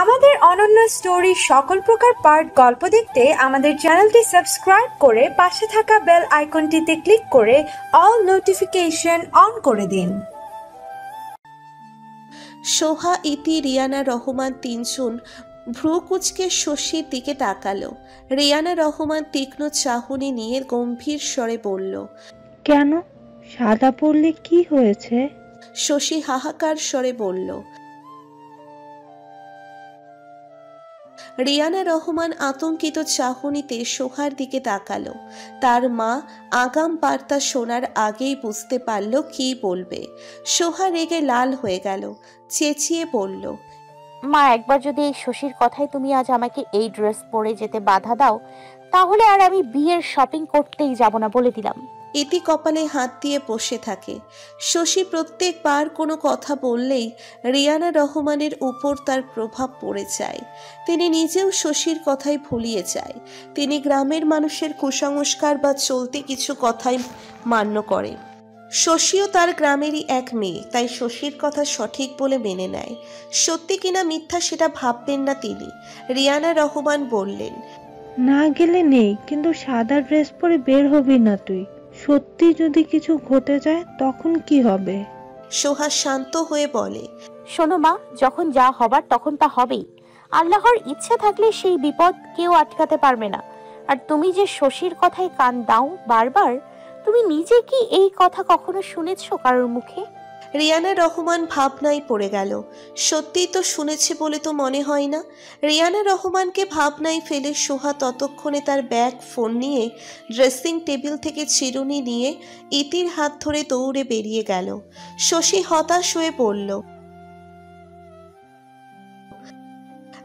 আমাদের অনন্য স্টোরি সকল প্রকার পার্ট গল্প দেখতে আমাদের চ্যানেলটি সাবস্ক্রাইব করে পাশে থাকা বেল আইকনটিতে ক্লিক করে অল নোটিফিকেশন অন করে দিন। সোহা, ইতি, রিয়ানা রহমান তিনজন ভ্রু কুঁচকে শশীর দিকে তাকালো। রিয়ানা রহমান তীক্ষ্ণ চাহনি নিয়ে গম্ভীর স্বরে বলল, কেন? সাদা পড়লে কি হয়েছে? শশী হাহাকার স্বরে বলল। রিয়ানা রহমান আতঙ্কিত চাহনিতে সোহার দিকে তাকালো। তার মা আগাম বার্তা শোনার আগেই বুঝতে পারল কি বলবে। সোহা রেগে লাল হয়ে গেল, চেঁচিয়ে বলল, মা, একবার যদি এই শশীর কথায় তুমি আজ আমাকে এই ড্রেস পরে যেতে বাধা দাও, তাহলে আর আমি বিয়ের শপিং করতেই যাব না, বলে দিলাম। ইতি কপালে হাত দিয়ে বসে থাকে। শশী প্রত্যেকবার কোনো কথা বললেই রিয়ানা রহমানের উপর তার প্রভাব পড়ে যায়। তিনি নিজেও শশীর কথাই ভুলিয়ে যায়। তিনি গ্রামের মানুষের কুসংস্কার বা চলতি কিছু কথাই মান্য করে। শশীও তার গ্রামেরই এক মেয়ে, তাই শশীর কথা সঠিক বলে মেনে নেয়। সত্যি কিনা মিথ্যা সেটা ভাববেন না তিনি। রিয়ানা রহমান বললেন, না গেলে নেই, কিন্তু সাদা ড্রেস পরে বের হবি না তুই। সত্যি যদি কিছু ঘটে যায় তখন কি হবে? সোহা শান্ত হয়ে বলে, শোনো মা, যখন যা হবার তখন তা হবেই। আল্লাহর ইচ্ছে থাকলে সেই বিপদ কেউ আটকাতে পারবে না। আর তুমি যে শশীর কথায় কান দাও বারবার, তুমি নিজে কি এই কথা কখনো শুনেছো কারোর মুখে? রিয়ানা রহমান ভাবনায় পড়ে গেল। সত্যিই তো শুনেছে বলে তো মনে হয় না। রিয়ানা রহমানকে ভাবনায় ফেলে সোহা ততক্ষণে তার ব্যাগ, ফোন নিয়ে ড্রেসিং টেবিল থেকে চিরুনি নিয়ে ইতির হাত ধরে দৌড়ে বেরিয়ে গেল। শশী হতাশ হয়ে পড়ল।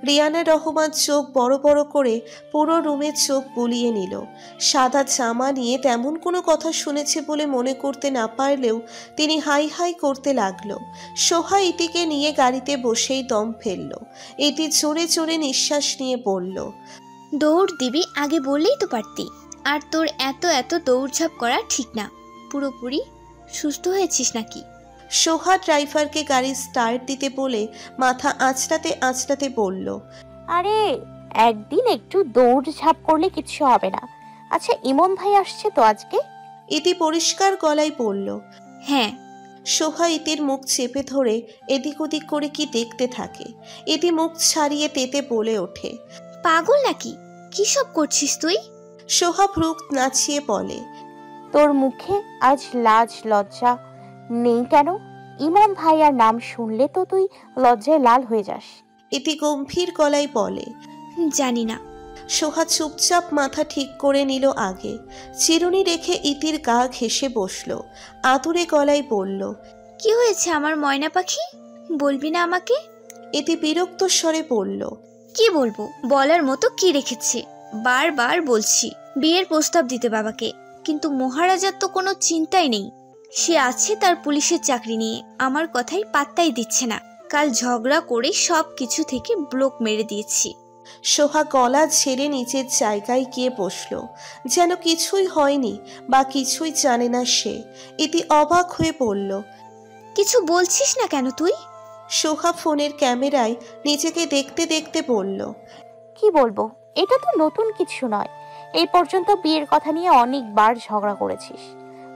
রিয়ানা রহমান চোখ বড় বড় করে পুরো রুমের চোখ বুলিয়ে নিল। সাদা জামা নিয়ে তেমন কোনো কথা শুনেছে বলে মনে করতে না পারলেও তিনি হাই হাই করতে লাগলো। সোহা ইতিকে নিয়ে গাড়িতে বসেই দম ফেলল। ইতি জোরে জোরে নিঃশ্বাস নিয়ে বলল, দৌড় দিবি আগে বললেই তো পারতি। আর তোর এত এত দৌড়ঝাঁপ করা ঠিক না। পুরোপুরি সুস্থ হয়েছিস নাকি? সোহা ড্রাইভারকে গাড়ি স্টার্ট দিতে বলে মাথা আঁচড়াতে আঁচড়াতে বলল, আরে একদিন একটু দৌড় ঝাঁপ করলে কিছু হবে না। আচ্ছা, ইমন ভাই আসছে তো আজকে? ইতি পরিষ্কার গলায় বলল। হ্যাঁ। সোহা ইতির মুখ চেপে ধরে এদিক ওদিক করে কি দেখতে থাকে। ইতি মুখ ছাড়িয়ে তেতে বলে ওঠে, পাগল নাকি? কি সব করছিস তুই? সোহা ভ্রু নাচিয়ে বলে, তোর মুখে আজ লাজ লজ্জা নেই কেন? ইমন ভাইয়ার নাম শুনলে তো তুই লজ্জায় লাল হয়ে যাস। ইতি গম্ভীর গলায় বলে, জানি না। সোহা চুপচাপ মাথা ঠিক করে নিল আগে। চিরুনি রেখে ইতির গা ঘেঁষে বসল। আতুরে গলায় বলল, কি হয়েছে আমার ময়না পাখি? বলবি না আমাকে? ইতি বিরক্ত স্বরে বলল, কি বলবো? বলার মতো কি রেখেছে? বারবার বলছি বিয়ের প্রস্তাব দিতে বাবাকে, কিন্তু মহারাজার তো কোনো চিন্তাই নেই। সে আছে তার পুলিশের চাকরি নিয়ে, আমার কথাই পাত্তাই দিচ্ছে না। কাল ঝগড়া করে সব কিছু থেকে ব্লক মেরে দিয়েছি। সোহা গলা ঝেড়ে নিচের জায়গায় গিয়ে বসল, যেন কিছুই হয়নি বা কিছুই জানে না সে। ইতি অবাক হয়ে পড়ল, কিছু বলছিস না কেন তুই? সোহা ফোনের ক্যামেরায় নিজেকে দেখতে দেখতে বলল, কি বলবো? এটা তো নতুন কিছু নয়। এই পর্যন্ত বিয়ের কথা নিয়ে অনেকবার ঝগড়া করেছিস,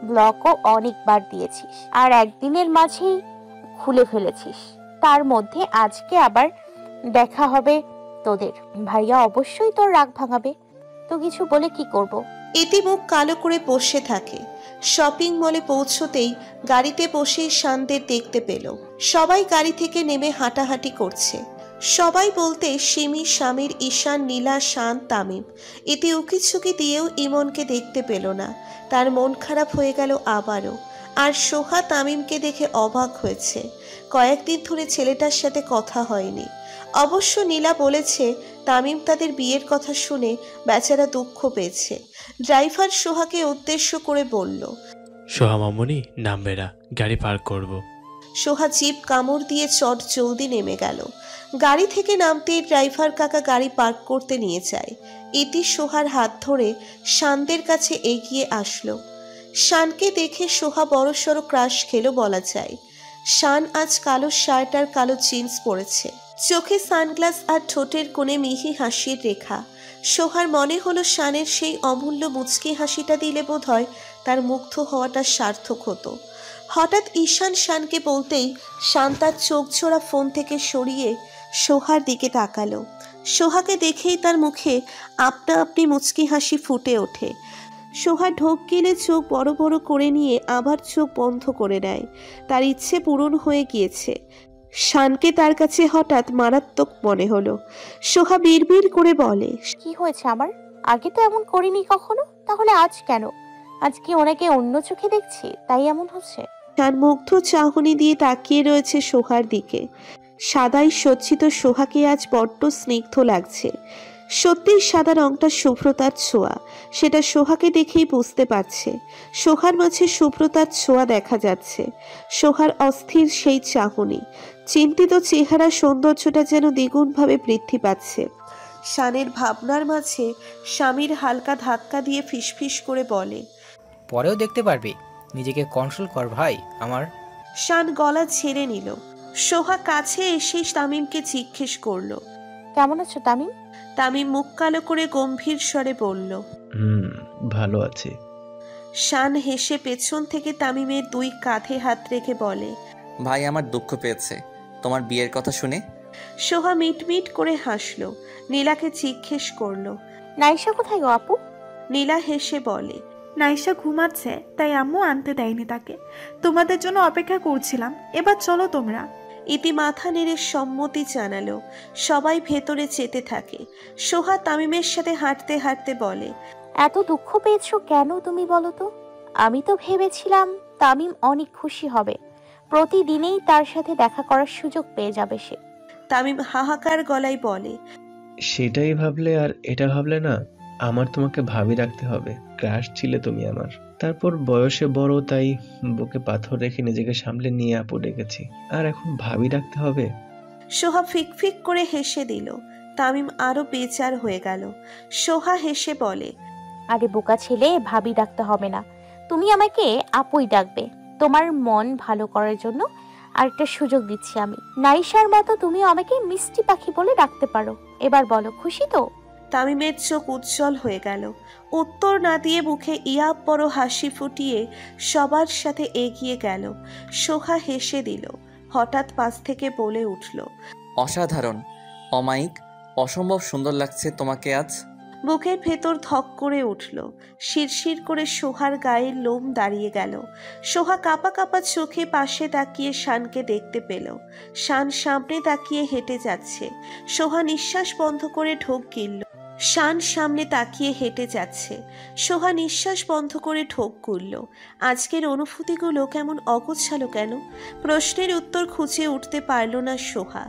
ব্লকও অনেকবার দিয়েছিস, আর একদিনের মাঝেই খুলে ফেলেছিস। তার মধ্যে আজকে আবার দেখা হবে তোদের। ভাইয়া অবশ্যই তোর রাগ ভাঙাবে, তো কিছু বলে কি করব? ইতি মুখ কালো করে বসে থাকে। শপিং মলে পৌঁছতেই গাড়িতে বসেই শানদের দেখতে পেল। সবাই গাড়ি থেকে নেমে হাঁটাহাঁটি করছে। সবাই বলতে সিমি, স্বামীর, ঈশান, নীলা, শান, তামিম। ইতি উকিঝুঁকি দিয়েও ইমনকে দেখতে পেল না। তার মন খারাপ হয়ে গেল আবারও। আর সোহা তামিমকে দেখে অবাক হয়েছে। কয়েকদিন ধরে ছেলেটার সাথে কথা হয়নি। অবশ্য নীলা বলেছে তামিম তাদের বিয়ের কথা শুনে বেচারা দুঃখ পেয়েছে। ড্রাইভার সোহাকে উদ্দেশ্য করে বলল, সোহা মামুনি, নামবে না, গাড়ি পার্ক করব। সোহা জিপ কামড় দিয়ে চট জলদি নেমে গেল। গাড়ি থেকে নামতেই ড্রাইভার কাকা গাড়ি পার্ক করতে নিয়ে যায়। ইতি সোহার হাত ধরে শানদের কাছে এগিয়ে আসলো। শানকে দেখে সোহা বড়সড় ক্রাশ খেলো বলা যায়। শান আজ কালো শার্ট আর কালো জিন্স পরেছে, চোখে সানগ্লাস আর ঠোঁটের কোণে মিহি হাসির রেখা। সোহার মনে হলো শানের সেই অমূল্য মুচকি হাসিটা দিলে বোধহয় তার মুগ্ধ হওয়াটা সার্থক হতো। হঠাৎ ঈশান শানকে বলতেই শান তার চোখ জোড়া ফোন থেকে সরিয়ে সোহার দিকে তাকালো। সোহাকে দেখেই তার মুখে আপনা আপনি মুচকি হাসি ফুটে ওঠে। সোহা ঢোক গিলে চোখ বড় বড় করে নিয়ে আবার চোখ বন্ধ করে নেয়। তার ইচ্ছে পূরণ হয়ে গিয়েছে। শানকে তার কাছে হঠাৎ মারাত্মক মনে হলো। সোহা বিড়বিড় করে বলে, কি হয়েছে আমার? আগে তো এমন করিনি কখনো, তাহলে আজ কেন? আজ কি ওনাকে অন্য চোখে দেখছি তাই এমন হচ্ছে? শান মুগ্ধ চাহনি দিয়ে তাকিয়ে রয়েছে সোহার দিকে। সাদাই সজ্জিত সোহাকে আজ বড্ড স্নিগ্ধ লাগছে। সত্যিই সাদা রংটা শুভ্রতার ছোঁয়া, সেটা সোহাকে দেখেই বুঝতে পারছে। সোহার মাঝে শুভ্রতার ছোঁয়া দেখা যাচ্ছে। সোহার অস্থির সেই চাহনি, চিন্তিত চেহারা, সৌন্দর্যটা যেন দ্বিগুণভাবে বৃদ্ধি পাচ্ছে। শানের ভাবনার মাঝে স্বামীর হালকা ধাক্কা দিয়ে ফিসফিস করে বলে, পরেও দেখতে পারবি, নিজেকে কন্ট্রোল কর ভাই আমার। শান গলা ছেড়ে নিল। সোহা কাছে এসে তামিমকে জিজ্ঞেস করলো, কেমন আছো তামিম? তামিম মুখ কালো করে গম্ভীর স্বরে বলল, ভালো আছে। শান হেসে পেছন থেকে তামিমের দুই কাঁধে হাত রেখে বলে, ভাই আমার দুঃখ পেয়েছে তোমার বিয়ের কথা শুনে। সোহা মিটমিট করে হাসলো। নীলাকে জিজ্ঞেস করলো, নাইশা কোথায় গো আপু? নীলা হেসে বলে, নাইশা ঘুমাচ্ছে, তাই আম্মু আনতে দেয়নি তাকে। তোমাদের জন্য অপেক্ষা করছিলাম, এবার চলো তোমরা। ইতি মাথা নেড়ে সম্মতি জানালো। সবাই ভেতরে যেতে থাকে। সোহা তামিমের সাথে হাঁটতে হাঁটতে বলে, এত দুঃখ পেয়েছো কেন তুমি বলো তো? আমি তো ভেবেছিলাম তামিম অনেক খুশি হবে, প্রতিদিনেই তার সাথে দেখা করার সুযোগ পেয়ে যাবে সে। তামিম হাহাকার গলায় বলে, সেটাই ভাবলে আর এটা ভাবলে না, আমার তোমাকে ভাবি রাখতে হবে। ক্রাশ ছিলে তুমি আমার। তারপর বয়সে বড়, তাই বুকে পাথর রেখে নিজেকে সামলে নিয়ে আপু ডেকেছি, আর এখন ভাবি রাখতে হবে। সোহা ফিকফিক করে হেসে দিল। তামিম আরো বেচার হয়ে গেল। সোহা হেসে বলে, আরে বোকা ছেলে, ভাবি ডাকতে হবে না, তুমি আমাকে আপুই ডাকবে। তোমার মন ভালো করার জন্য আরেকটা সুযোগ দিচ্ছি আমি। নাইশার মতো তুমি আমাকে মিষ্টি পাখি বলে ডাকতে পারো। এবার বলো, খুশি তো? তামিমের চোখ উজ্জ্বল হয়ে গেল। উত্তর না দিয়ে মুখে ইয়াব বড় হাসি ফুটিয়ে সবার সাথে এগিয়ে গেল। সোহা হেসে দিল। হঠাৎ পাশ থেকে বলে উঠল, অসাধারণ, অমায়িক, অসম্ভব সুন্দর লাগছে তোমাকে আজ। বুকের ভেতর ধক করে উঠল। শিরশির করে সোহার গায়ের লোম দাঁড়িয়ে গেল। সোহা কাঁপা কাঁপা চোখে পাশে তাকিয়ে শানকে দেখতে পেল। শান সামনে তাকিয়ে হেঁটে যাচ্ছে। সোহা নিঃশ্বাস বন্ধ করে ঢোক গিলল। শান সামনে তাকিয়ে হেঁটে যাচ্ছে। সোহা নিঃশ্বাস বন্ধ করে ঢোক গিলল। আজকের অনুভূতিগুলো কেমন অগোছালো কেন? প্রশ্নের উত্তর খুঁজে উঠতে পারল না সোহা।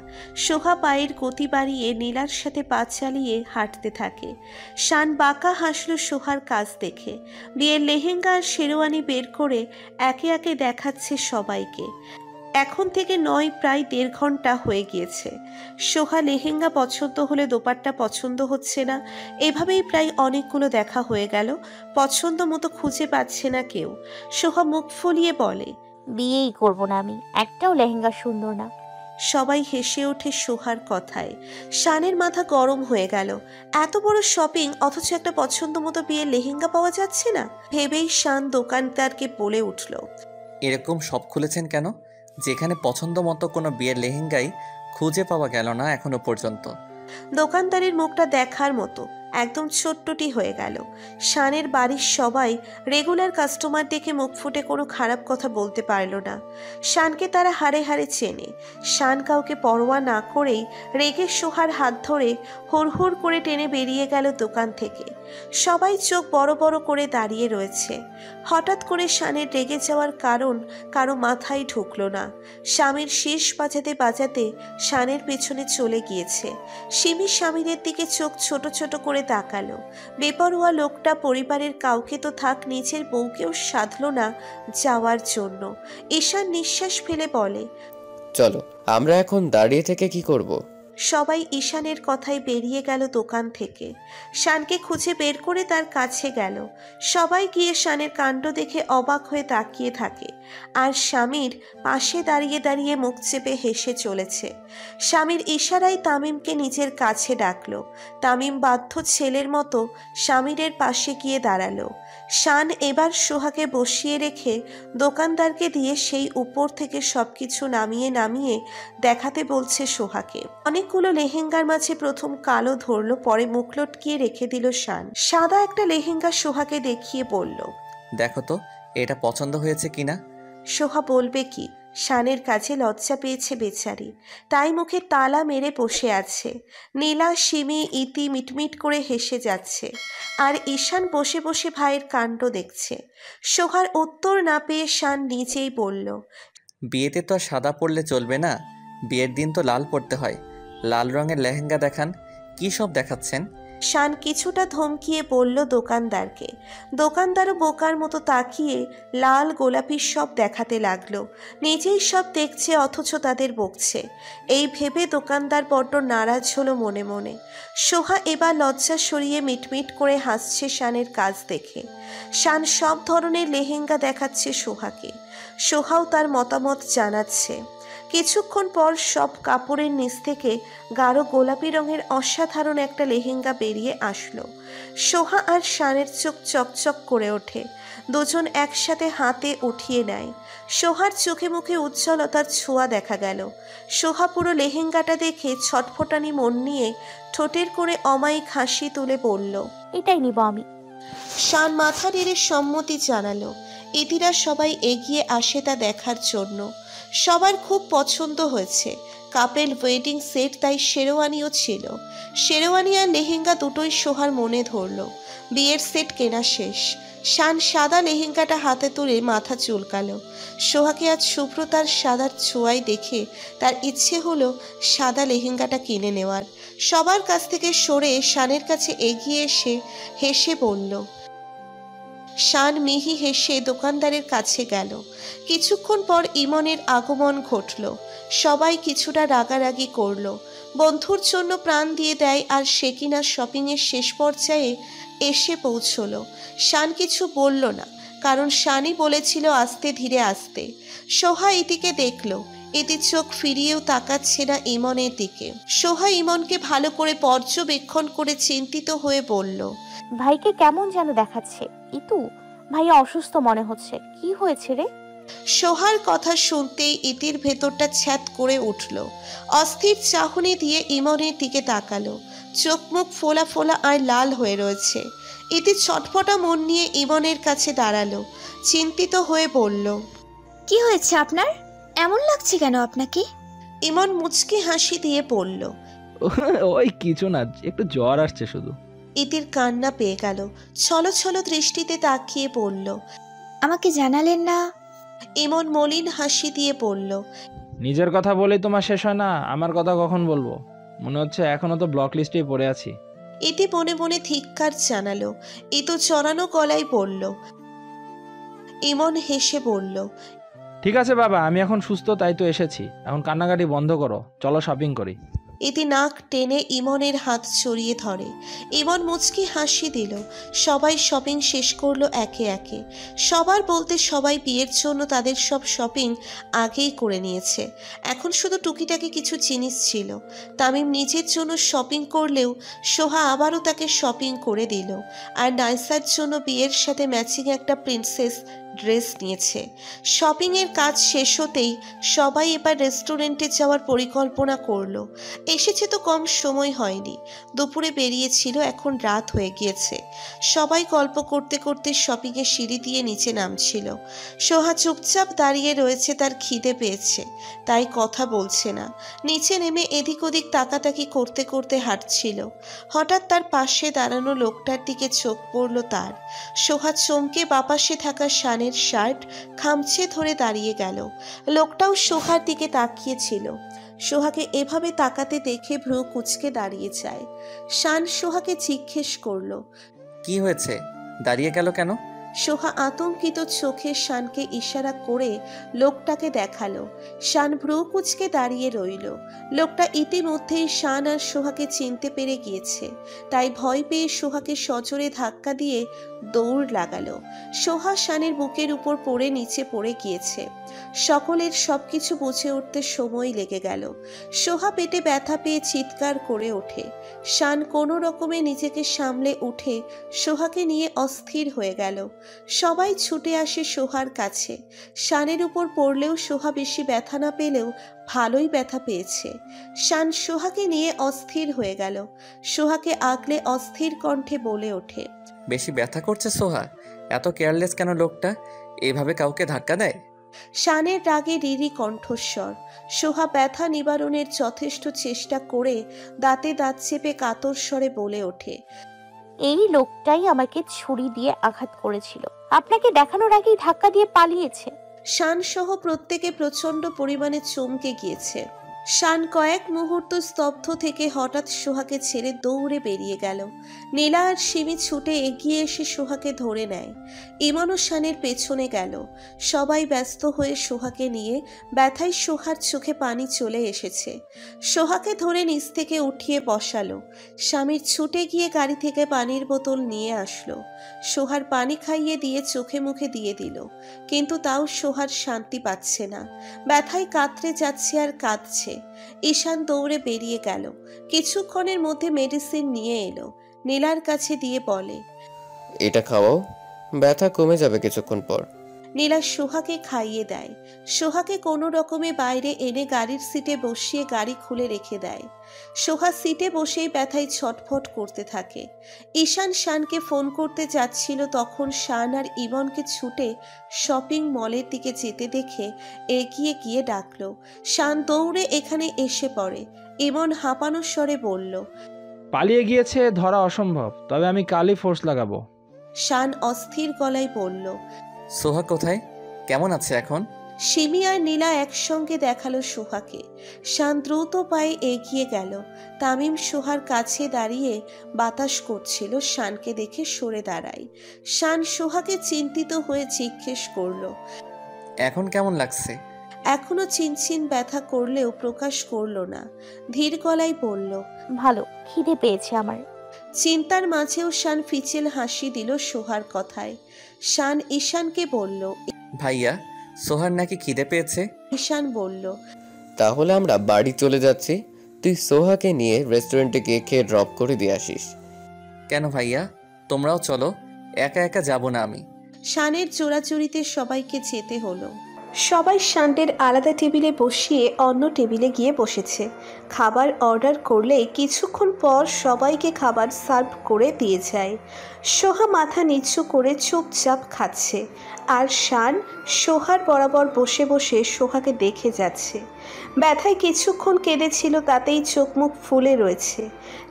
সোহা পায়ের গতি বাড়িয়ে নীলার সাথে পা চালিয়ে হাঁটতে থাকে। শান বাঁকা হাসল সোহার কাজ দেখে। বিয়ের লেহেঙ্গা আর শেরওয়ানি বের করে একে একে দেখাচ্ছে সবাইকে। এখন থেকে নয়, প্রায় 1.5 ঘন্টা হয়ে গিয়েছে। সোহা লেহেঙ্গা পছন্দ হলে দোপাট্টা পছন্দ হচ্ছে না, এভাবেই প্রায় অনেকগুলো দেখা হয়ে গেল। পছন্দ মতো খুঁজে পাচ্ছে না কেউ। সোহা মুখ ফুলিয়ে বলে, বিয়েই করবো না আমি, একটাও লেহেঙ্গা সুন্দর না। সবাই হেসে ওঠে সোহার কথায়। শানের মাথা গরম হয়ে গেল। এত বড় শপিং, অথচ একটা পছন্দ মতো বিয়ের লেহেঙ্গা পাওয়া যাচ্ছে না। ভেবেই শান দোকানদারকে বলে উঠল, এরকম সব খুলেছেন কেন, যেখানে পছন্দ মতো কোনো বিয়ের লেহেঙ্গাই খুঁজে পাওয়া গেল না এখনো পর্যন্ত। দোকানদারের মুখটা দেখার মতো একদম ছোট্টটি হয়ে গেল। শানের বাড়ির সবাই রেগুলার কাস্টমার দেখে মুখ ফুটে কোনো খারাপ কথা বলতে পারল না। শানকে তারা হাড়ে হাড়ে চেনে। শান কাউকে পরোয়া না করেই রেগে সোহার হাত ধরে হুড়হুড় করে টেনে বেরিয়ে গেল দোকান থেকে। সবাই চোখ বড় বড় করে দাঁড়িয়ে রয়েছে। হঠাৎ করে শানের রেগে যাওয়ার কারণ কারো মাথায় ঢুকলো না। স্বামীর শীষ বাজাতে বাজাতে শানের পেছনে চলে গিয়েছে। সিমি স্বামীদের দিকে চোখ ছোট ছোট করে তাকালো। বেপরোয়া লোকটা পরিবারের কাউকে তো থাক, নিজের বউকেও সাধলো না যাওয়ার জন্য। ঈশান নিঃশ্বাস ফেলে বলে, চলো, আমরা এখন দাঁড়িয়ে থেকে কি করব? সবাই ঈশানের কথায় বেরিয়ে গেল দোকান থেকে। শানকে খুঁজে বের করে তার কাছে গেল। সবাই গিয়ে শানের কাণ্ড দেখে অবাক হয়ে তাকিয়ে থাকে, আর স্বামীর পাশে দাঁড়িয়ে দাঁড়িয়ে মুখ চেপে হেসে চলেছে। স্বামীর ইশারায় তামিমকে নিজের কাছে ডাকলো। তামিম বাধ্য ছেলের মতো স্বামীরের পাশে গিয়ে দাঁড়ালো। শান এবার সোহাকে বসিয়ে রেখে দোকানদারকে দিয়ে সেই উপর থেকে সবকিছু নামিয়ে নামিয়ে দেখাতে বলছে সোহাকে। অনেকগুলো লেহেঙ্গার মাঝে প্রথম কালো ধরলো, পরে মুখ লটকিয়ে রেখে দিল শান। সাদা একটা লেহেঙ্গা সোহাকে দেখিয়ে বলল, দেখো তো এটা পছন্দ হয়েছে কিনা। সোহা বলবে কি, শানের কাছে লজ্জা পেয়েছে বেচারি, তাই মুখে তালা মেরে বসে আছে। নীলা, সিমি, ইতি মিটমিট করে হেসে যাচ্ছে, আর ঈশান বসে বসে ভাইয়ের কাণ্ড দেখছে। সোহার উত্তর না পেয়ে শান নিজেই বলল, বিয়েতে তো আর সাদা পরলে চলবে না, বিয়ের দিন তো লাল পরতে হয়। লাল রঙের লেহেঙ্গা দেখান। কি সব দেখাচ্ছেন? শান কিছুটা ধমকিয়ে বলল দোকানদারকে। দোকানদারও বোকার মতো তাকিয়ে লাল গোলাপি সব দেখাতে লাগলো। নিজেই সব দেখছে অথচ তাদের বকছে, এই ভেবে দোকানদার বড্ড নারাজ হলো মনে মনে। সোহা এবার লজ্জা সরিয়ে মিটমিট করে হাসছে শানের কাজ দেখে। শান সব ধরনের লেহেঙ্গা দেখাচ্ছে সোহাকে, সোহাও তার মতামত জানাচ্ছে। কিছুক্ষণ পর সব কাপড়ের নিচ থেকে গাঢ় গোলাপি রঙের অসাধারণ একটা লেহেঙ্গা বেরিয়ে আসলো। সোহা আর শানের চোখ চকচক করে ওঠে, দুজন একসাথে হাতে উঠিয়ে নেয়। সোহার চোখে মুখে উজ্জ্বলতার ছোঁয়া দেখা গেল। সোহা পুরো লেহেঙ্গাটা দেখে ছটফটানি মন নিয়ে ঠোঁটের করে অমায়িক হাসি তুলে বলল, এটাই নিব আমি। শান মাথা নেড়ে সম্মতি জানালো। ইতিরা সবাই এগিয়ে আসে তা দেখার জন্য। সবার খুব পছন্দ হয়েছে। কাপেল ওয়েডিং সেট, তাই শেরওয়ানিও ছিল। শেরওয়ানি আর লেহেঙ্গা দুটোই সোহার মনে ধরল। বিয়ের সেট কেনা শেষ। শান সাদা লেহেঙ্গাটা হাতে তুলে মাথা চুলকালো। সোহাকে আজ শুভ্রতার সাদার ছোঁয়ায় দেখে তার ইচ্ছে হলো সাদা লেহেঙ্গাটা কিনে নেওয়ার। সবার কাছ থেকে সরে শানের কাছে এগিয়ে এসে হেসে বলল। শান মিহি হেসে দোকানদারের কাছে গেল। কিছুক্ষণ পর ইমনের আগমন ঘটল। সবাই কিছুটা রাগারাগি করল। বন্ধুর জন্য প্রাণ দিয়ে দেয়, আর সে কিনা শপিংয়ের শেষ পর্যায়ে এসে পৌঁছলো। শান কিছু বলল না, কারণ শানই বলেছিল আস্তে ধীরে আসতে। সোহা ইতিকে দেখলো। ইতি চোখ ফিরিয়েও তাকাচ্ছে না ইমনের দিকে। সোহা ইমনকে ভালো করে পর্যবেক্ষণ করে চিন্তিত হয়ে বলল, ভাইকে কেমন যেন দেখাচ্ছে। ইতু, ভাইয়া অসুস্থ মনে হচ্ছে, কি হয়েছে রে? সোহার কথা শুনতেই ইতির ভেতরটা ছ্যাদ করে উঠল। অস্থির চাহনি দিয়ে ইমনের দিকে তাকালো। চোখ মুখ ফোলা ফোলা আর লাল হয়ে রয়েছে। ইতি ছটফটা মন নিয়ে ইমনের কাছে দাঁড়ালো। চিন্তিত হয়ে বলল, কি হয়েছে আপনার? এমন লাগছে কেন আপনাকে? ইমন মুচকি হাসি দিয়ে বলল, ওই কিছু না, একটু জ্বর আসছে শুধু। ইতির কান্না পেয়ে গেল। ছলো ছলো দৃষ্টিতে তাকিয়ে বলল, আমাকে জানালেন না? ইমন মলিন হাসি দিয়ে বলল, নিজের কথা বলেই তোমার শেষ হয় না, আমার কথা কখন বলবো? মনে হচ্ছে এখনো তো ব্লক লিস্টেই পড়ে আছি। ইতি মনে মনে ধিক্কার জানালো। ইতু চড়ানো গলায় বলল। ইমন হেসে বলল, ঠিক আছে বাবা, আমি এখন সুস্থ তাই তো এসেছি। এখন কান্নাকাটি বন্ধ করো, চলো শপিং করি। ইতি নাক টেনে ইমনের হাত জড়িয়ে ধরে। ইমন মুচকি হাসি দিল। সবাই শপিং শেষ করলো একে একে। সবার বলতে সবাই বিয়ের জন্য তাদের সব শপিং আগেই করে নিয়েছে। এখন শুধু টুকিটাকি কিছু জিনিস ছিল। তামিম নিজের জন্য শপিং করলেও সোহা আবারও তাকে শপিং করে দিল। আর নাইসার জন্য বিয়ের সাথে ম্যাচিং একটা প্রিন্সেস ড্রেস নিয়েছে। শপিংয়ের কাজ শেষ হতেই সবাই এবার রেস্টুরেন্টে যাওয়ার পরিকল্পনা করলো। এসেছে তো কম সময় হয়নি। দুপুরে বেরিয়েছিল, এখন রাত হয়ে গিয়েছে। সবাই গল্প করতে করতে শপিংয়ের সিঁড়ি দিয়ে নিচে নামছিল। সোহা চুপচাপ দাঁড়িয়ে রয়েছে, তার খিদে পেয়েছে, তাই কথা বলছে না। নিচে নেমে এদিক ওদিক তাকাতাকি করতে করতে হাঁটছিল। হঠাৎ তার পাশে দাঁড়ানো লোকটার দিকে চোখ পড়ল তার। সোহা চমকে বাপাশে থাকা শানের শার্ট খামচে ধরে দাঁড়িয়ে গেল। লোকটাও সোহার দিকে তাকিয়েছিল। সোহাকে এভাবে তাকাতে দেখে ভ্রু কুঁচকে দাঁড়িয়ে যায়। শান সোহাকে জিজ্ঞেস করলো, কি হয়েছে, দাঁড়িয়ে গেল কেন? সোহা আতঙ্কিত চোখে শানকে ইশারা করে লোকটাকে দেখালো। শান ভ্রু কুঁচকে দাঁড়িয়ে রইল। লোকটা ইতিমধ্যেই শান আর সোহাকে চিনতে পেরে গিয়েছে, তাই ভয় পেয়ে সোহাকে সজোরে ধাক্কা দিয়ে দৌড় লাগালো। সোহা শানের বুকের উপর পড়ে নিচে পড়ে গিয়েছে। সকলের সবকিছু বুঝে উঠতে সময় লেগে গেল। সোহা পেটে ব্যথা পেয়ে চিৎকার করে ওঠে। শান কোনো রকমে নিজেকে সামলে উঠে সোহাকে নিয়ে অস্থির হয়ে গেল। সবাই ছুটে আসে সোহার কাছে। শানের উপর পড়লেও সোহা বেশি ব্যথা না পেলেও ভালোই ব্যথা পেয়েছে। শান সোহাকে নিয়ে অস্থির হয়ে গেল। সোহাকে আগলে অস্থির কণ্ঠে বলে ওঠে, বেশি ব্যথা করছে সোহা? এত কেয়ারলেস কেন লোকটা? এভাবে কাউকে ধাক্কা দেয়? শানের রাগে রিরি কণ্ঠস্বর। সোহা ব্যথা নিবারণের যথেষ্ট চেষ্টা করে দাঁতে দাঁত চেপে কাতর স্বরে বলে ওঠে, এই লোকটাই আমাকে ছুরি দিয়ে আঘাত করেছিল, আপনাকে দেখানোর আগেই ধাক্কা দিয়ে পালিয়েছে। শান সহ প্রত্যেকে প্রচন্ড পরিমাণে চমকে গিয়েছে। শান কয়েক মুহূর্ত স্তব্ধ থেকে হঠাৎ সোহাকে ছেড়ে দৌড়ে বেরিয়ে গেল। নীলা আর সিমি ছুটে এগিয়ে এসে সোহাকে ধরে নেয়। ইমনও শানের পেছনে গেল। সবাই ব্যস্ত হয়ে সোহাকে নিয়ে। ব্যথায় সোহার চোখে পানি চলে এসেছে। সোহাকে ধরে নিচ থেকে উঠিয়ে বসালো। স্বামীর ছুটে গিয়ে গাড়ি থেকে পানির বোতল নিয়ে আসলো। সোহার পানি খাইয়ে দিয়ে চোখে মুখে দিয়ে দিল, কিন্তু তাও সোহার শান্তি পাচ্ছে না। ব্যথায় কাতরে যাচ্ছে আর কাঁদছে। ঈশান দৌড়ে বেরিয়ে গেল। কিছুক্ষণের মধ্যে মেডিসিন নিয়ে এলো। নীলার কাছে দিয়ে বলে, এটা খাওয়াও, ব্যথা কমে যাবে কিছুক্ষণ পর। নীলা সোহাকে খাইয়ে দেয়। সোহাকে কোনো রকমে বাইরে এনে গাড়ির সিটে বসিয়ে গাড়ি খুলে রেখে দেয়। সোহা সিটে বসেই ব্যথায় ছটফট করতে থাকে। ঈশান শানকে ফোন করতে যাচ্ছিল, তখন শান আর ইমনকে ছুটে শপিং মলের দিকে যেতে দেখে এগিয়ে গিয়ে ডাকলো। শান দৌড়ে এখানে এসে পড়ে। ইমন হাঁপানোর স্বরে বলল, পালিয়ে গিয়েছে, ধরা অসম্ভব, তবে আমি কালই ফোর্স লাগাবো। শান অস্থির গলায় বলল, সোহা কোথায়? কেমন আছে এখন? সিমি আর নীলা একসঙ্গে দেখালো সোহাকে। শান দ্রুত পায়ে এগিয়ে গেল। তামিম সোহার কাছে দাঁড়িয়ে বাতাস করছিল। শানকে দেখে সরে দাঁড়ায়। শান সোহাকে চিন্তিত হয়ে জিজ্ঞেস করলো, এখন কেমন লাগছে? এখনো চিনচিন ব্যথা করলেও প্রকাশ করলো না। ধীর গলায় বলল, ভালো, খিদে পেয়েছে আমার। চিন্তার মাঝেও শান ফিচেল হাসি দিল সোহার কথায়। শান ঈশানকে বলল, ভাইয়া, সোহার নাকি খিদে পেয়েছে। ঈশান বলল, তাহলে আমরা বাড়ি চলে যাচ্ছি, তুই সোহাকে নিয়ে রেস্টুরেন্টে গিয়ে খেয়ে ড্রপ করে দিয়ে আসিস। কেন ভাইয়া, তোমরাও চলো, একা একা যাব না আমি। শানের চোরাচুরিতে সবাইকে যেতে হলো। সবাই শানের আলাদা টেবিলে বসিয়ে অন্য টেবিলে গিয়ে বসেছে। খাবার অর্ডার করলে কিছুক্ষণ পর সবাইকে খাবার সার্ভ করে দিয়ে যায়। সোহা মাথা নিচু করে চুপচাপ খাচ্ছে, আর শান সোহার বরাবর বসে বসে সোহাকে দেখে যাচ্ছে। ব্যথায় কিছুক্ষণ কেঁদেছিল, তাতেই চোখ মুখ ফুলে রয়েছে।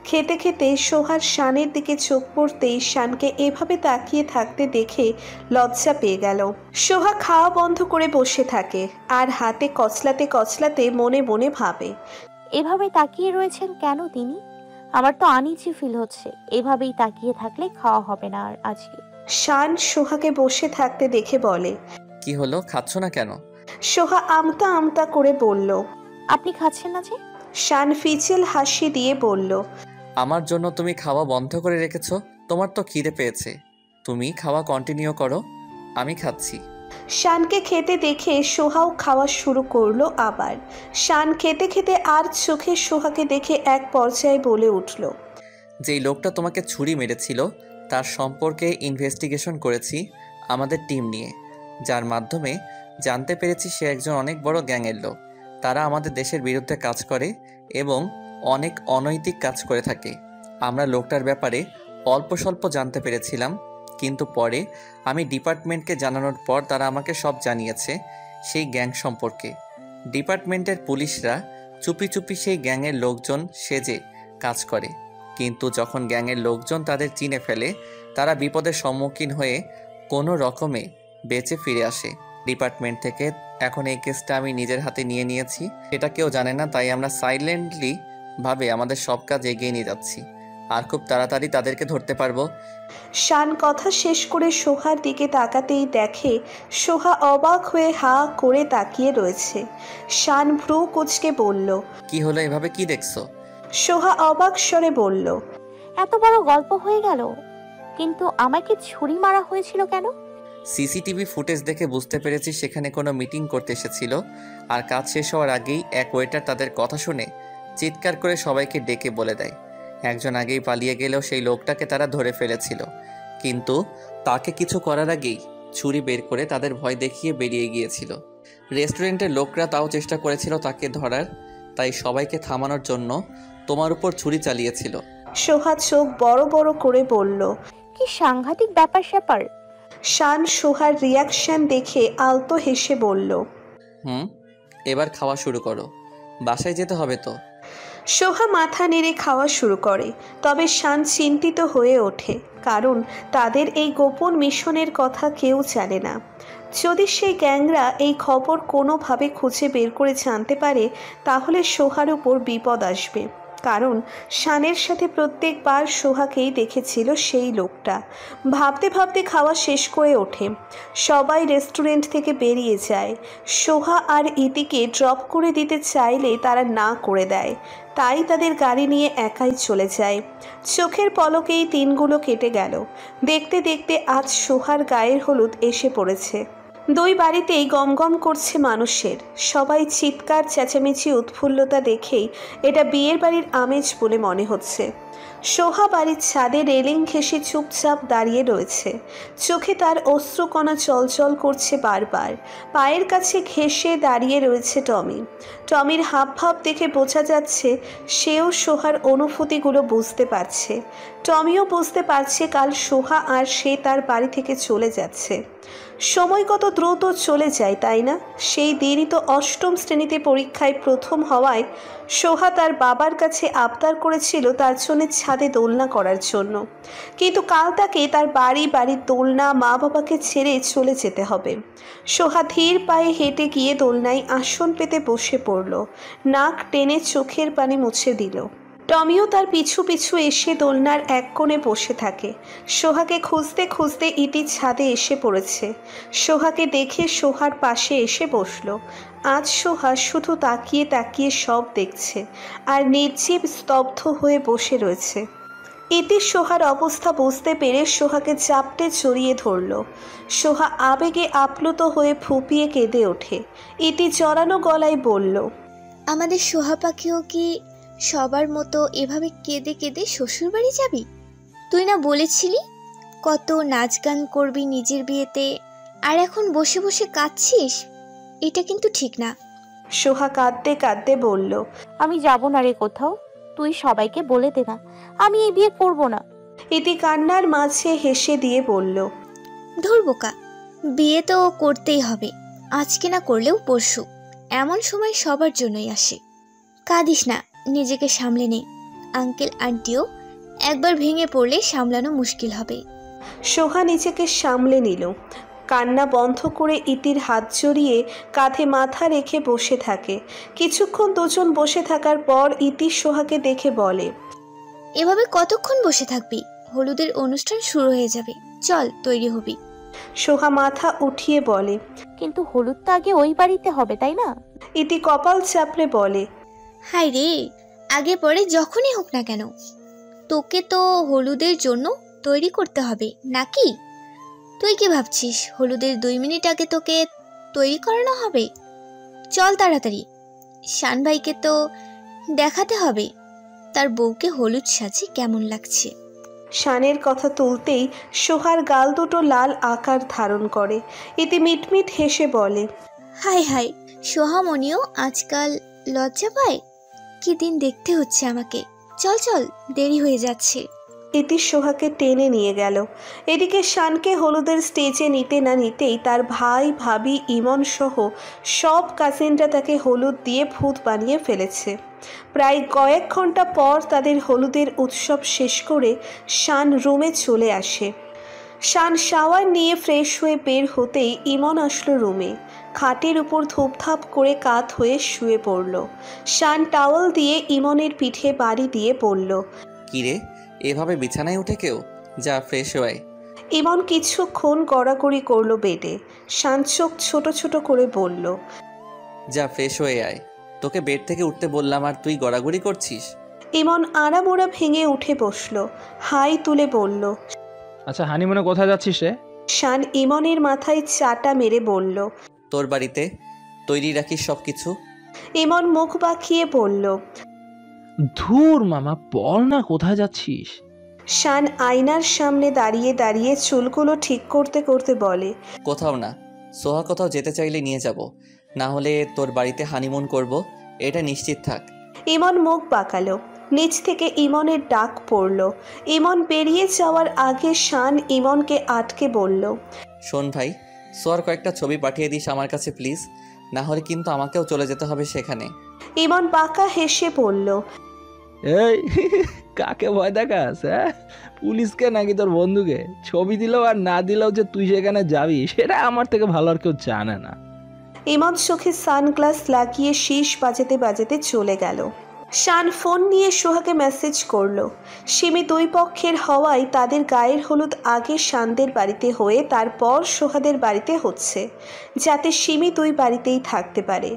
খেতে খেতে সোহার শানের দিকে চোখ পড়তেই শানকে এভাবে তাকিয়ে থাকতে দেখে লজ্জা পেয়ে গেল। সোহা খাওয়া বন্ধ করে বসে থাকে আর হাতে কচলাতে কচলাতে মনে মনে ভাবে, এভাবে তাকিয়ে রয়েছেন কেন তিনি? আমার তো আনইজি ফিল হচ্ছে। এভাবেই তাকিয়ে থাকলে খাওয়া হবে না আর আজকে। শান সোহাকে বসে থাকতে দেখে বলে, কি হলো, খাচ্ছ না কেন? সোহা আমতা আমতা করে বলল, আপনি খাচ্ছেন না যে? শান ফিচেল হাসি দিয়ে বলল, আমার জন্য তুমি খাওয়া বন্ধ করে রেখেছো? তোমার তো খিদে পেয়েছে, তুমি খাওয়া কন্টিনিউ করো, আমি খাচ্ছি। শানকে খেতে দেখে সোহাও খাওয়া শুরু করলো আবার। শান খেতে খেতে আর চোখে সোহাকে দেখে এক পর্যায়ে বলে উঠল, যেই লোকটা তোমাকে ছুরি মেরেছিল তার সম্পর্কে ইনভেস্টিগেশন করেছি আমাদের টিম নিয়ে, যার মাধ্যমে জানতে পেরেছি সে একজন অনেক বড় গ্যাংয়ের লোক। তারা আমাদের দেশের বিরুদ্ধে কাজ করে এবং অনেক অনৈতিক কাজ করে থাকে। আমরা লোকটার ব্যাপারে অল্প স্বল্প জানতে পেরেছিলাম, কিন্তু পরে আমি ডিপার্টমেন্টকে জানানোর পর তারা আমাকে সব জানিয়েছে সেই গ্যাং সম্পর্কে। ডিপার্টমেন্টের পুলিশরা চুপি চুপি সেই গ্যাংয়ের লোকজন সেজে কাজ করে, কিন্তু যখন গ্যাংয়ের লোকজন তাদের চিনে ফেলে তারা বিপদের সম্মুখীন হয়ে কোনো রকমে বেঁচে ফিরে আসে ডিপার্টমেন্ট থেকে। এখন এই কেসটা আমি নিজের হাতে নিয়ে নিয়েছি, এটা কেউ জানে না, তাই আমরা সাইলেন্টলি ভাবে আমাদের সব কাজ এগিয়ে নিয়ে যাচ্ছি। আর খুব তাড়াতাড়ি তাদেরকে ধরতে পারবো। শান কথা শেষ করে সোহার দিকে তাকাতেই দেখে সোহা অবাক হয়ে হা করে তাকিয়ে রয়েছে। শান ভ্রু কুঁচকে বলল, কি হলো, এভাবে কি দেখছো? সোহা অবাক স্বরে বলল, এত বড় গল্প হয়ে গেল, কিন্তু আমাকে ছুরি মারা হয়েছিল কেন? সিসিটিভি ফুটেজ দেখে বুঝতে পেরেছি সেখানে কোনো মিটিং করতে এসেছিল, আর কাজ শেষ হওয়ার আগেই এক ওয়েটার তাদের কথা শুনে চিৎকার করে সবাইকে ডেকে বলে দেয়। একজন আগেই পালিয়ে গেলেও সেই লোকটাকে তারা ধরে ফেলেছিল, কিন্তু তাকে কিছু করার আগেই ছুরি বের করে তাদের ভয় দেখিয়ে বেরিয়ে গিয়েছিল। রেস্টুরেন্টের লোকরা তাও চেষ্টা করেছিল তাকে ধরার, তাই সবাইকে থামানোর জন্য তোমার উপর ছুরি চালিয়েছিল। সোহা চোখ বড় বড় করে বলল, কি সাংঘাতিক ব্যাপার স্যাপার। শান সোহার রিয়াকশন দেখে আলতো হেসে বলল, এবার খাওয়া শুরু করো, বাসায় যেতে হবে তো। সোহা মাথা নেড়ে খাওয়া শুরু করে, তবে শান চিন্তিত হয়ে ওঠে, কারণ তাদের এই গোপন মিশনের কথা কেউ জানে না। যদি সেই গ্যাংরা এই খবর কোনোভাবে খুঁজে বের করে জানতে পারে, তাহলে সোহার উপর বিপদ আসবে, কারণ শানের সাথে প্রত্যেকবার সোহাকেই দেখেছিল সেই লোকটা। ভাবতে ভাবতে খাওয়া শেষ করে ওঠে, সবাই রেস্টুরেন্ট থেকে বেরিয়ে যায়। সোহা আর ইতিকে ড্রপ করে দিতে চাইলে তারা না করে দেয়, তাই তাদের গাড়ি নিয়ে একাই চলে যায়। চোখের পলকেই দিনগুলো কেটে গেল। দেখতে দেখতে আজ সোহার গায়ের হলুদ এসে পড়েছে। দুই বাড়িতেই গমগম করছে মানুষের, সবাই চিৎকার চেঁচামেচি উৎফুল্লতা দেখেই এটা বিয়ের বাড়ির আমেজ বলে মনে হচ্ছে। সোহা বাড়ির ছাদে রেলিং ঘেঁষে চুপচাপ দাঁড়িয়ে রয়েছে, চোখে তার অশ্রুকণা চলচল করছে বারবার। পায়ের কাছে ঘেঁষে দাঁড়িয়ে রয়েছে টমি। টমির হাবভাব দেখে বোঝা যাচ্ছে সেও সোহার অনুভূতিগুলো বুঝতে পারছে। টমিও বুঝতে পারছে কাল সোহা আর সে তার বাড়ি থেকে চলে যাচ্ছে। সময় কত দ্রুত চলে যায়, তাই না? সেই দিনই তো অষ্টম শ্রেণীতে পরীক্ষায় প্রথম হওয়ায় সোহা তার বাবার কাছে আবদার করেছিল তার জন্য ছাদে দোলনা করার জন্য, কিন্তু কাল তাকে তার বাড়ির দোলনা মা বাবাকে ছেড়ে চলে যেতে হবে। সোহা ধীর পায়ে হেঁটে গিয়ে দোলনায় আসন পেতে বসে পড়ল, নাক টেনে চোখের পানি মুছে দিল। টমিও তার পিছু পিছু এসে দোলনার এক কোণে বসে থাকে। সোহাকে খুঁজতে খুঁজতে ইতি ছাদে এসে পড়েছে। সোহাকে দেখে সোহার পাশে এসে বসলো। আজ সোহা শুধু তাকিয়ে তাকিয়ে সব দেখছে আর নির্জীব স্তব্ধ হয়ে বসে রয়েছে। ইতি সোহার অবস্থা বুঝতে পেরে সোহাকে চাপটে জড়িয়ে ধরল। সোহা আবেগে আপ্লুত হয়ে ফুঁপিয়ে কেঁদে ওঠে। ইতি জড়ানো গলায় বলল, আমাদের সোহা পাখিও কি সবার মতো এভাবে কেঁদে কেঁদে শ্বশুর বাড়ি যাবি? তুই না বলেছিলি কত নাচ গান করবি নিজের বিয়েতে, আর এখন বসে বসে কাঁদছিস? এটা কিন্তু ঠিক না। সোহা কাঁদতে কাঁদতে বলল, আমি যাব না রে কোথাও, তুই সবাইকে বলে দে না আমি এই বিয়ে করব না। ইতি কান্নার মাঝে হেসে দিয়ে বলল, ধরবোকা, বিয়ে তো করতেই হবে, আজকে না করলেও পরশু। এমন সময় সবার জন্যই আসে। কাঁদিস না, নিজেকে সামলে নে। আঙ্কেল আন্টিও একবার ভেঙে পড়লে সামলানো মুশকিল হবে। সোহা নিজেকে সামলে নিল। কান্না বন্ধ করে ইতির হাত জড়িয়ে কাঁধে মাথা রেখে বসে থাকে। কিছুক্ষণ দুজন বসে থাকার পর ইতি সোহাকে দেখে বলে, এভাবে কতক্ষণ বসে থাকবি? হলুদের অনুষ্ঠান শুরু হয়ে যাবে, চল তৈরি হবি। সোহা মাথা উঠিয়ে বলে, কিন্তু হলুদ তো আগে ওই বাড়িতে হবে, তাই না? ইতি কপাল চাপড়ে বলে, হাই রে, আগে পরে যখনই হোক না কেন, তোকে তো হলুদের জন্য তৈরি করতে হবে নাকি? তুই কি ভাবছিস হলুদের 2 মিনিট আগে তোকে তৈরি করানো হবে? চল তাড়াতাড়ি, শান ভাইকে তো দেখাতে হবে তার বউকে হলুদ সাজে কেমন লাগছে। শানের কথা তুলতেই সোহার গাল দুটো লাল আকার ধারণ করে। ইতি মিটমিট হেসে বলে, হাই হাই, সোহামণিও আজকাল লজ্জা পায়। কি দিন দেখতে হচ্ছে আমাকে। চল চল, দেরি হয়ে যাচ্ছে। ইতি সোহাকে টেনে নিয়ে গেল। এদিকে শানকে হলুদের স্টেজে নিতে না নিতেই তার ভাই ভাবি ইমন সহ সব কাজিনরা তাকে হলুদ দিয়ে ভূত বানিয়ে ফেলেছে। প্রায় কয়েক ঘন্টা পর তাদের হলুদের উৎসব শেষ করে শান রুমে চলে আসে। শান শাওয়ার নিয়ে ফ্রেশ হয়ে বের হতেই ইমন আসলো রুমে। খাটের উপর ধূপধাপ করে কাত হয়ে শুয়ে পড়ল। শান টাওয়াল দিয়ে ইমনের পিঠে বাড়ি দিয়ে বলল, কিরে, এভাবে বিছানায় উঠে কেউ? যা ফ্রেশ হয়ে। ইমন কিছুক্ষণ গড়াগড়ি করলো বেডে। শান চোখ ছোট ছোট করে বলল, যা ফ্রেশ হয়ে আয়। তোকে বেড থেকে উঠতে বললাম আর তুই গড়াগড়ি করছিস। ইমন আড়ামোড়া ভেঙে উঠে বসলো, হাই তুলে বলল। আচ্ছা হানিমুনে কোথায় যাচ্ছিস রে? শান ইমনের মাথায় চাটা মেরে বলল, তোর বাড়িতে তৈরি রাখিস সব কিছু। ইমন মুখ বাঁকিয়ে বলল, ধুর মামা, বল না কোথায় যাচ্ছিস? শান আয়নার সামনে দাঁড়িয়ে দাঁড়িয়ে চুলগুলো ঠিক করতে করতে বলে, কোথাও না। সোহা কোথাও যেতে চাইলে নিয়ে যাব, না হলে তোর বাড়িতে হানিমুন করব, এটা নিশ্চিত থাক। ইমন মুখ বাঁকালো। নিচ থেকে ইমনের ডাক পড়ল। ইমন বেরিয়ে যাওয়ার আগে শান ইমনকে আটকে বলল, শোন ভাই, সোয়ার কয়েকটা ছবি পাঠিয়ে দিস আমার কাছে প্লিজ, না হলে কিন্তু আমাকেও চলে যেতে হবে সেখানে। ইমন বাঁকা হেসে বলল, এই কাকে ভয় দেখাস? হ্যাঁ, পুলিশকে নাকি তোর বন্ধুকে? ছবি দিলেও আর না দিলেও যে তুই সেখানে যাবি সেটা আমার থেকে ভালো আর কেউ জানে না। ইমন চোখে সানগ্লাস লাগিয়ে শীষ বাজাতে বাজাতে চলে গেল। শান ফোন নিয়ে সোহাকে মেসেজ করলো। সিমি দুই পক্ষের হওয়ায় তাদের গায়ের হলুদ আগে শানদের বাড়িতে হয়ে তারপর সোহাদের বাড়িতে হচ্ছে, যাতে সিমি দুই বাড়িতেই থাকতে পারে।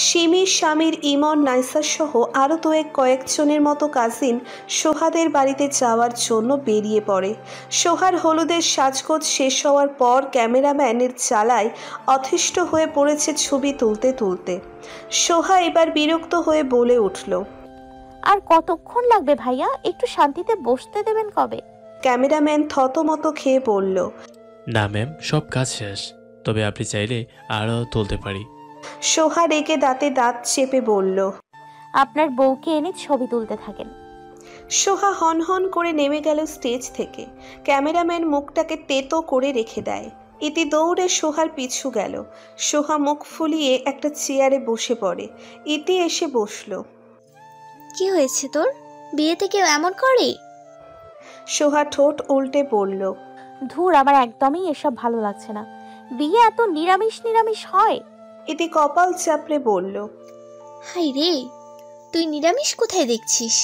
সিমি, স্বামীর, ইমন, নাইসা সহ আরও কয়েকজনের মতো কাজিন সোহাদের বাড়িতে যাওয়ার জন্য বেরিয়ে পড়ে। সোহার হলুদের সাজগোজ শেষ হওয়ার পর ক্যামেরাম্যানের জ্বালায় অতিষ্ঠ হয়ে পড়েছে ছবি তুলতে তুলতে। সোহা এবার বিরক্ত হয়ে বলে উঠল, আর কতক্ষণ লাগবে ভাইয়া? একটু শান্তিতে বসতে দেবেন কবে? ক্যামেরাম্যান থতমত খেয়ে বলল, না ম্যাম, সব কাজ শেষ, তবে আপনি চাইলে আরও তুলতে পারি। সোহা রেগে দাঁতে দাঁত চেপে বলল, আপনার বউকে এনে ছবি তুলতে থাকেন। সোহা হনহন করে নেমে গেল স্টেজ থেকে। ক্যামেরাম্যান মুখটাকে তেতো করে রেখে দেয়। ইতি দৌড়ে সোহার পিছু গেল। সোহা মুখ ফুলিয়ে একটা চেয়ারে বসে পড়ে। ইতি এসে বসলো। কি হয়েছে তোর? বিয়েতে কেউ এমন করে? সোহা ঠোঁট উল্টে বলল, ধুর, আমার একদমই এসব ভালো লাগছে না। বিয়ে এত নিরামিষ নিরামিষ হয়? ইতি কপাল চাপড়ে বলল, হাই রে, তুই নিরামিষ কোথায় দেখছিস?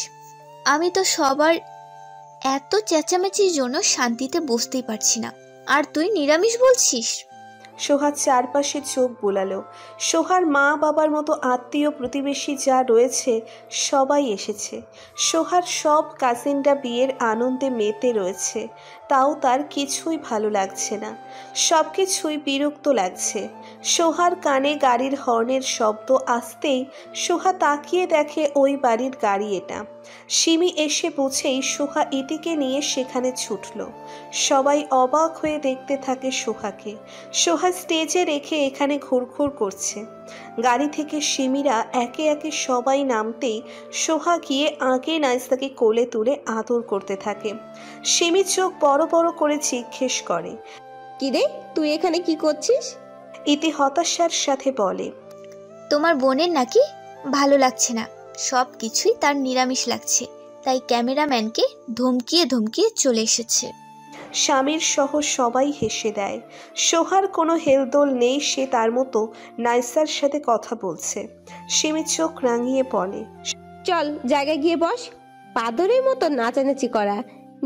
আমি তো সবার এত চেঁচামেচির জন্য শান্তিতে বসতেই পারছি না, আর তুই নিরামিষ বলছিস? সোহা চারপাশে চোখ বুলালো। সোহার মা বাবার মতো আত্মীয় প্রতিবেশী যা রয়েছে সবাই এসেছে। সোহার সব কাজিনরা বিয়ের আনন্দে মেতে রয়েছে, তাও তার কিছুই ভালো লাগছে না, সব কিছুই বিরক্ত লাগছে। সোহার কানে গাড়ির হর্নের শব্দ আসতেই সোহা তাকিয়ে দেখে ওই বাড়ির গাড়ি এটা। সিমি এসে বুঝেই সোহা ইতিকে নিয়ে সেখানে ছুটল। সবাই অবাক হয়ে দেখতে থাকে সোহাকে। সোহা স্টেজে রেখে এখানে ঘুরঘুর করছে। গাড়ি থেকে সিমিরা একে একে সবাই নামতেই সোহা গিয়ে আগে নাইসাকে কোলে তুলে আদর করতে থাকে। সিমি চোখ বড় বড় করে জিজ্ঞেস করে, কি রে, তুই এখানে কি করছিস? ইতি হতাশার সাথে বলে, তোমার বোনের নাকি ভালো লাগছে না, সব কিছুই তার নিরামিষ লাগছে, তাই ক্যামেরাম্যানকে ধমকিয়ে ধমকিয়ে চলে এসেছে। স্বামীর সহ সবাই হেসে দেয়। সোহার কোনো হেলদোল নেই, সে তার মতো নাইসার সাথে কথা বলছে। সিমি চোখ রাঙিয়ে বলে, চল জায়গায় গিয়ে বস। পাদরের মতো নাচানাচি করা,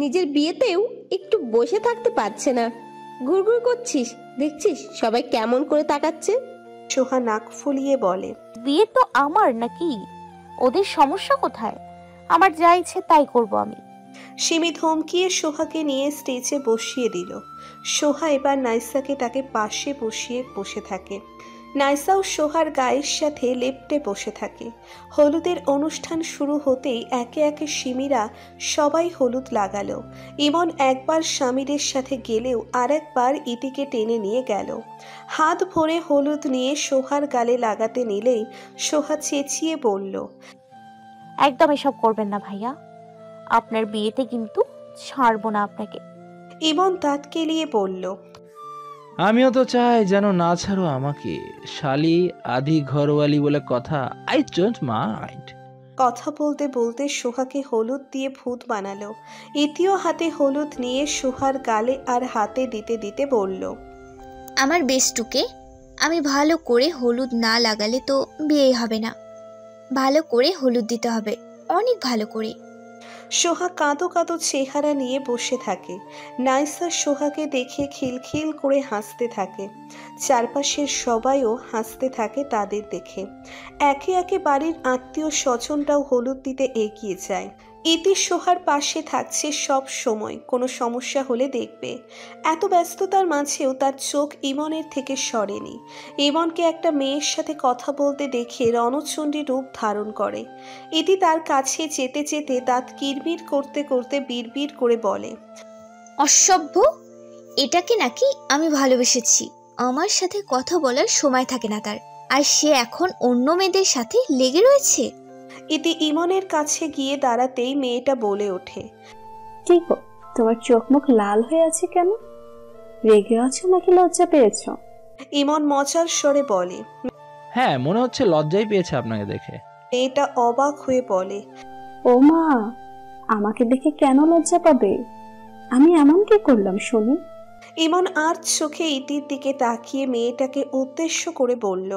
নিজের বিয়েতেও একটু বসে থাকতে পারছে না, ঘুরঘুর করছিস, দেখছিস সবাই কেমন করে তাকাচ্ছে। সোহা নাক ফুলিয়ে বলে, বিয়ে তো আমার নাকি, ওদের সমস্যা কোথায়? আমার যা ইচ্ছে তাই করব আমি। সিমি ধমকিয়ে সোহাকে নিয়ে স্টেজে বসিয়ে দিল। সোহা এবার নাইসাকে তাকে পাশে বসিয়ে বসে থাকে। নাইসাও সোহার গায়ের সাথে লেপ্টে বসে থাকে। হলুদের অনুষ্ঠান শুরু হতেই একে একে সিমিরা সবাই হলুদ লাগালো। ইমন একবার স্বামীদের সাথে গেলেও আরেকবার ইতিকে টেনে নিয়ে গেল। হাত ভরে হলুদ নিয়ে সোহার গালে লাগাতে নিলেই সোহা চেঁচিয়ে বলল, একদম এসব করবেন না ভাইয়া, আপনার বিয়েতে কিন্তু ছাড়বো না আপনাকে। ইমন দাঁত কেলিয়ে বলল, আমিও তো চাই যেন না ছাড়ো আমাকে, শালি আধি ঘরওয়ালি বলে কথা, আই ডোন্ট মাইন্ড। কথা বলতে বলতে সোহাকে হলুদ দিয়ে ভূত বানালো। ইতিও হাতে হলুদ নিয়ে সোহার গালে আর হাতে দিতে দিতে বলল, আমার বেস্টুকে আমি ভালো করে হলুদ না লাগালে তো বিয়ে হবে না, ভালো করে হলুদ দিতে হবে, অনেক ভালো করে। সোহা কাঁদো কাঁদো চেহারা নিয়ে বসে থাকে। নাইসা সোহাকে দেখে খিলখিল করে হাসতে থাকে। চারপাশের সবাইও হাসতে থাকে তাদের দেখে। একে একে বাড়ির আত্মীয় স্বজনরাও হলুদ দিতে এগিয়ে যায়। ইতি সোহার পাশে থাকছে সব সময়, কোনো সমস্যা হলে দেখবে। এত ব্যস্ততার মাঝেও তার চোখ ইমনের থেকে সরেনি। ইমনকে একটা মেয়ের সাথে কথা বলতে দেখে রণচণ্ডী রূপ ধারণ করে। ইতি তার কাছে যেতে যেতে দাঁত কিরমির করতে করতে বিড়বিড় করে বলে, অসভ্য, এটাকে নাকি আমি ভালোবেসেছি। আমার সাথে কথা বলার সময় থাকে না তার, আর সে এখন অন্য মেয়েদের সাথে লেগে রয়েছে। ইতি ইমনের কাছে গিয়ে দাঁড়াতেই মেয়েটা বলে ওঠে, কি গো, তোমার চোখ মুখ লাল হয়ে আছে কেন? রেগে আছো নাকি লজ্জা পেয়েছো? ইমন মজার স্বরে বলে, হ্যাঁ, মনে হচ্ছে লজ্জাই পেয়েছে আপনাকে দেখে। মেয়েটা অবাক হয়ে বলে, ও মা, আমাকে দেখে কেন লজ্জা পাবে? আমি এমন কি করলাম শুনি? ইমন আর চোখে ইতির দিকে তাকিয়ে মেয়েটাকে উদ্দেশ্য করে বলল,